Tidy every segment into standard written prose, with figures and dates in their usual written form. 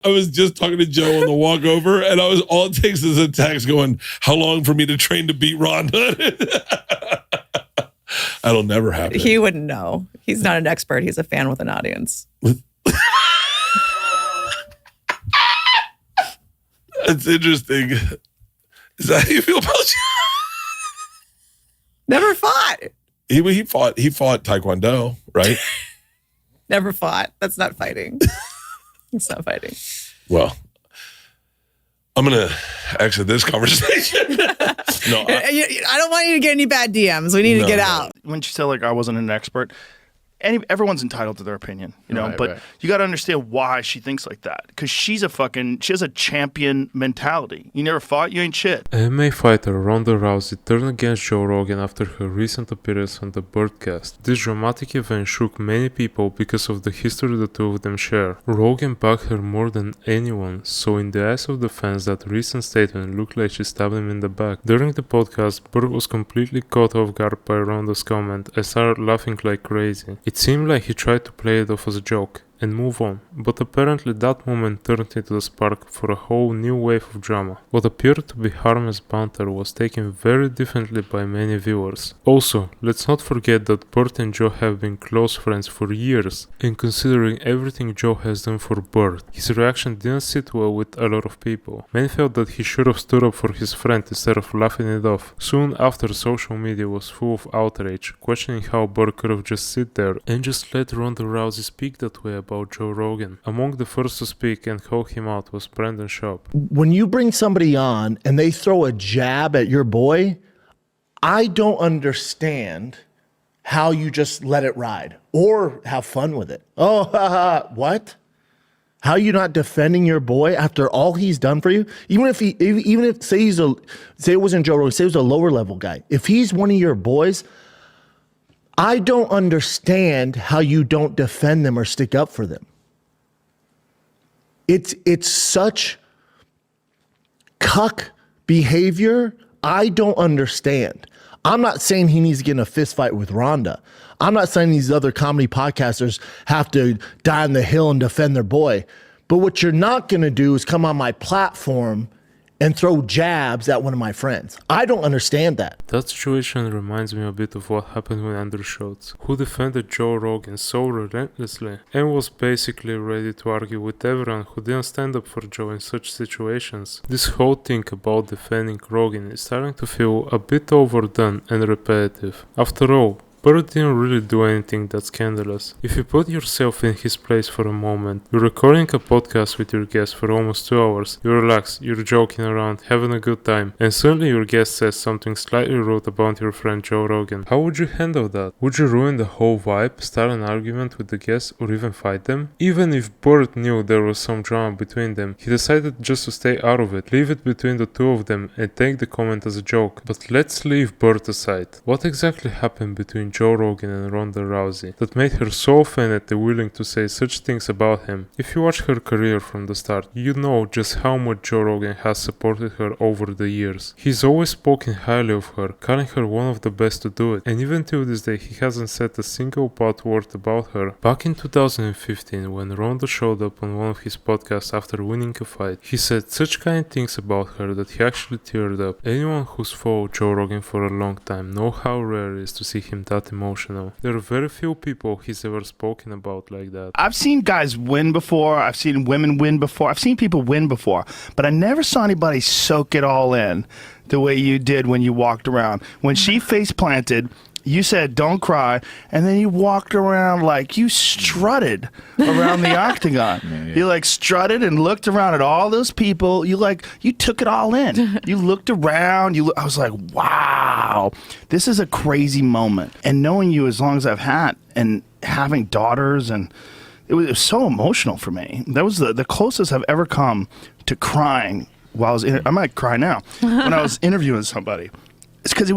I was just talking to Joe on the walk over, and all it takes is a text going, how long for me to train to beat Ronda? That'll never happen. He wouldn't know. He's not an expert. He's a fan with an audience. That's interesting. Is that how you feel about you? Never fought. He fought Taekwondo, right? Never fought. That's not fighting. It's not fighting. Well, I'm going to exit this conversation. No, I don't want you to get any bad DMs. We need to get out. When she said, like, I wasn't an expert, everyone's entitled to their opinion, you know, but you got to understand why she thinks like that. Because she has a champion mentality. You never fought, you ain't shit. MMA fighter Ronda Rousey turned against Joe Rogan after her recent appearance on the Birdcast. This dramatic event shook many people because of the history the two of them share. Rogan backed her more than anyone, so in the eyes of the fans that recent statement looked like she stabbed him in the back. During the podcast, Bert was completely caught off guard by Ronda's comment. I started laughing like crazy. It seemed like he tried to play it off as a joke and move on, but apparently that moment turned into the spark for a whole new wave of drama. What appeared to be harmless banter was taken very differently by many viewers. Also, let's not forget that Bert and Joe have been close friends for years, and considering everything Joe has done for Bert, his reaction didn't sit well with a lot of people. Many felt that he should have stood up for his friend instead of laughing it off. Soon after, social media was full of outrage, questioning how Bert could have just sit there and just let Ronda Rousey speak that way about Joe Rogan. Among the first to speak and call him out was Schaub. When you bring somebody on and they throw a jab at your boy, I don't understand how you just let it ride or have fun with it. Oh, what? How are you not defending your boy after all he's done for you? Even if say it wasn't Joe Rogan, say it was a lower level guy. If he's one of your boys, I don't understand how you don't defend them or stick up for them. It's such cuck behavior. I don't understand. I'm not saying he needs to get in a fist fight with Ronda. I'm not saying these other comedy podcasters have to die on the hill and defend their boy. But what you're not going to do is come on my platform and throw jabs at one of my friends. I don't understand that. That situation reminds me a bit of what happened with Andrew Schultz, who defended Joe Rogan so relentlessly and was basically ready to argue with everyone who didn't stand up for Joe in such situations. This whole thing about defending Rogan is starting to feel a bit overdone and repetitive. After all, Bert didn't really do anything that scandalous. If you put yourself in his place for a moment, you're recording a podcast with your guest for almost 2 hours, you relax, you're joking around, having a good time, and suddenly your guest says something slightly rude about your friend Joe Rogan. How would you handle that? Would you ruin the whole vibe, start an argument with the guest, or even fight them? Even if Bert knew there was some drama between them, he decided just to stay out of it, leave it between the two of them, and take the comment as a joke. But let's leave Bert aside. What exactly happened between Joe Rogan and Ronda Rousey that made her so offended and willing to say such things about him? If you watch her career from the start, you know just how much Joe Rogan has supported her over the years. He's always spoken highly of her, calling her one of the best to do it, and even till this day he hasn't said a single bad word about her. Back in 2015, when Ronda showed up on one of his podcasts after winning a fight, he said such kind things about her that he actually teared up. Anyone who's followed Joe Rogan for a long time know how rare it is to see him that emotional. There are very few people he's ever spoken about like that. I've seen guys win before. I've seen women win before. I've seen people win before. But I never saw anybody soak it all in the way you did when you walked around. When she face planted, you said, don't cry, and then you walked around like you strutted around the octagon. Yeah. You like strutted and looked around at all those people. You took it all in. You looked around. I was like, wow, this is a crazy moment. And knowing you as long as I've had and having daughters, and it was so emotional for me. That was the closest I've ever come to crying while I might cry now, when I was interviewing somebody. It's because it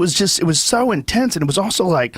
was so intense, and it was also like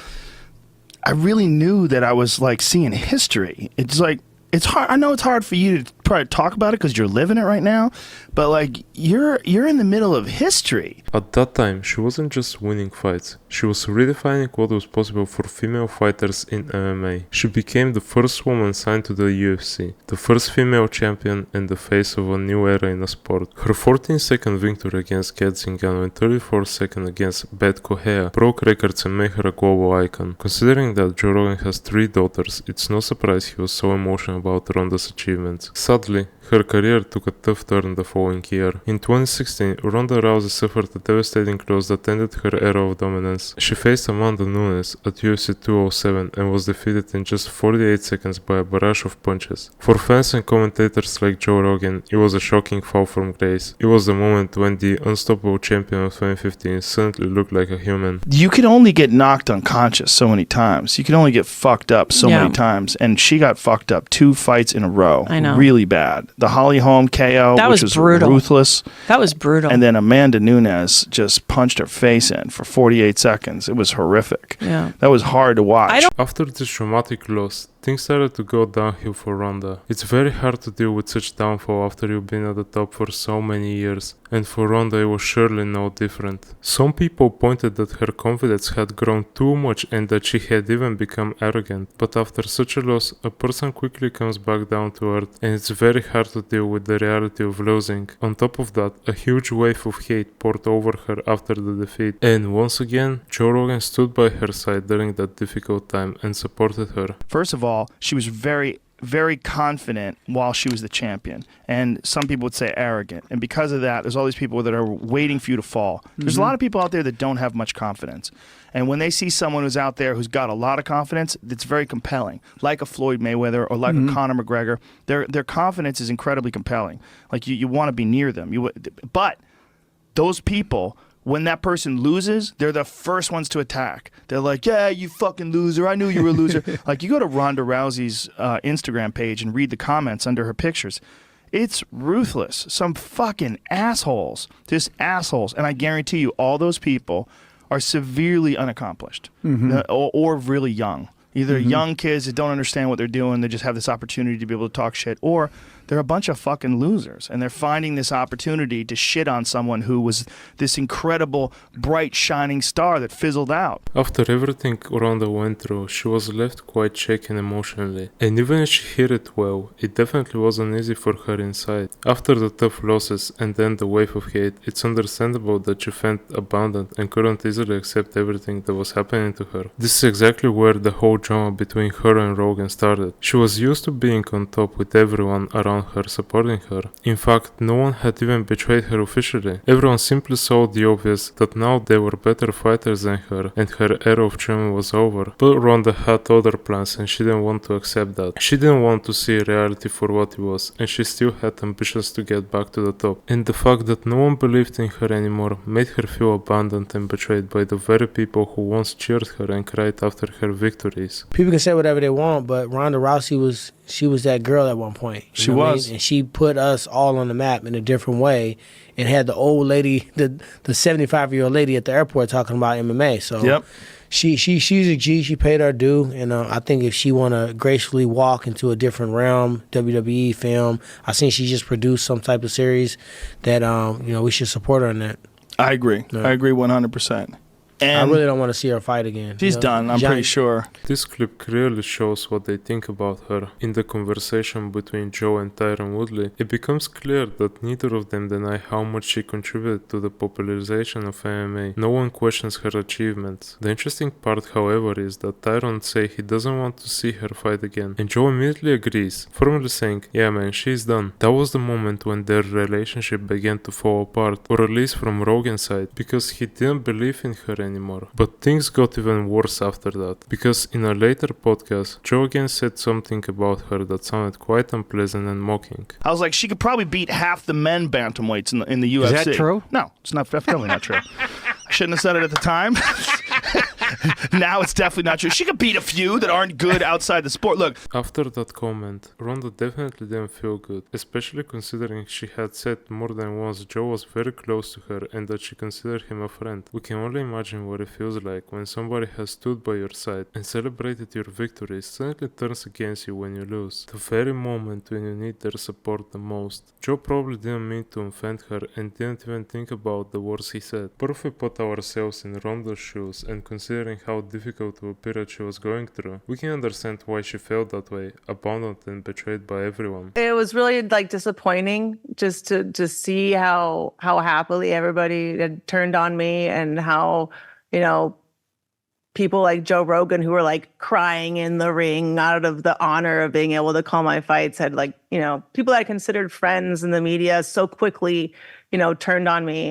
I really knew that I was like seeing history. It's like, it's hard. I know it's hard for you to probably talk about it because you're living it right now, but like you're in the middle of history. At that time, she wasn't just winning fights, she was redefining what was possible for female fighters in MMA. She became the first woman signed to the UFC, the first female champion and the face of a new era in the sport. Her 14-second victory against Kat Zingano and 34-second against Beth Correa broke records and made her a global icon. Considering that Joe Rogan has 3 daughters, it's no surprise he was so emotional about Ronda's achievements. Sadly, her career took a tough turn the following year. In 2016, Ronda Rousey suffered a devastating loss that ended her era of dominance. She faced Amanda Nunes at UFC 207 and was defeated in just 48 seconds by a barrage of punches. For fans and commentators like Joe Rogan, it was a shocking fall from grace. It was the moment when the unstoppable champion of 2015 suddenly looked like a human. You can only get knocked unconscious so many times. You can only get fucked up so many times. And she got fucked up 2 fights in a row. I know. Really bad. The Holly Holm KO, That which was was brutal. ruthless. That was brutal. And then Amanda Nunes just punched her face in for 48 seconds. It was horrific. Yeah. That was hard to watch. After this traumatic loss, things started to go downhill for Ronda. It's very hard to deal with such downfall after you've been at the top for so many years, and for Ronda it was surely no different. Some people pointed that her confidence had grown too much and that she had even become arrogant, but after such a loss, a person quickly comes back down to earth, and it's very hard to deal with the reality of losing. On top of that, a huge wave of hate poured over her after the defeat, and once again, Joe Rogan stood by her side during that difficult time and supported her. First of all, she was very, very confident while she was the champion. And some people would say arrogant. And because of that, there's all these people that are waiting for you to fall. There's a lot of people out there that don't have much confidence. And when they see someone who's out there who's got a lot of confidence, it's very compelling. Like a Floyd Mayweather or like a Conor McGregor, their confidence is incredibly compelling. Like you want to be near them. But those people, when that person loses, they're the first ones to attack. They're like, yeah, you fucking loser. I knew you were a loser. Like, you go to Ronda Rousey's Instagram page and read the comments under her pictures. It's ruthless. Some fucking assholes. Just assholes. And I guarantee you, all those people are severely unaccomplished or really young. Either young kids that don't understand what they're doing, they just have this opportunity to be able to talk shit, or they're a bunch of fucking losers, and they're finding this opportunity to shit on someone who was this incredible, bright, shining star that fizzled out. After everything Ronda went through, she was left quite shaken emotionally, and even if she hid it well, it definitely wasn't easy for her inside. After the tough losses and then the wave of hate, it's understandable that she felt abandoned and couldn't easily accept everything that was happening to her. This is exactly where the whole drama between her and Rogan started. She was used to being on top with everyone around her supporting her. In fact, no one had even betrayed her officially. Everyone simply saw the obvious that now they were better fighters than her and her era of charm was over. But Ronda had other plans and she didn't want to accept that. She didn't want to see reality for what it was, and she still had ambitions to get back to the top. And the fact that no one believed in her anymore made her feel abandoned and betrayed by the very people who once cheered her and cried after her victories. People can say whatever they want, but Ronda Rousey was that girl at one point. She was. And she put us all on the map in a different way, and had the old lady, the 75-year-old lady at the airport talking about MMA. So Yep. she's a G. She paid her due, and I think if she want to gracefully walk into a different realm, WWE film, I think she just produced some type of series that we should support her in that. I agree. Yeah. I agree 100%. And I really don't want to see her fight again. she's done, I'm pretty sure. This clip clearly shows what they think about her. In the conversation between Joe and Tyron Woodley, it becomes clear that neither of them deny how much she contributed to the popularization of MMA. No one questions her achievements. The interesting part, however, is that Tyron says he doesn't want to see her fight again, and Joe immediately agrees, firmly saying, yeah man, she's done. That was the moment when their relationship began to fall apart, or at least from Rogan's side, because he didn't believe in her anymore. But things got even worse after that, because in a later podcast, Joe again said something about her that sounded quite unpleasant and mocking. I was like, she could probably beat half the men bantamweights in the UFC. Is that true? No, it's not. That's definitely not true. I shouldn't have said it at the time. Now it's definitely not true. She could beat a few that aren't good outside the sport. Look, After that comment, Ronda definitely didn't feel good, especially considering she had said more than once Joe was very close to her and that she considered him a friend. We can only imagine what it feels like when somebody has stood by your side and celebrated your victory suddenly turns against you when you lose, the very moment when you need their support the most. Joe probably didn't mean to offend her and didn't even think about the words he said. But if we put ourselves in Ronda's shoes and considering how difficult of a period she was going through, we can understand why she felt that way, abandoned and betrayed by everyone. It was really like disappointing just to see how happily everybody had turned on me, and how, you know, people like Joe Rogan, who were like crying in the ring out of the honor of being able to call my fights, had, like, you know, people that I considered friends in the media so quickly, you know, turned on me.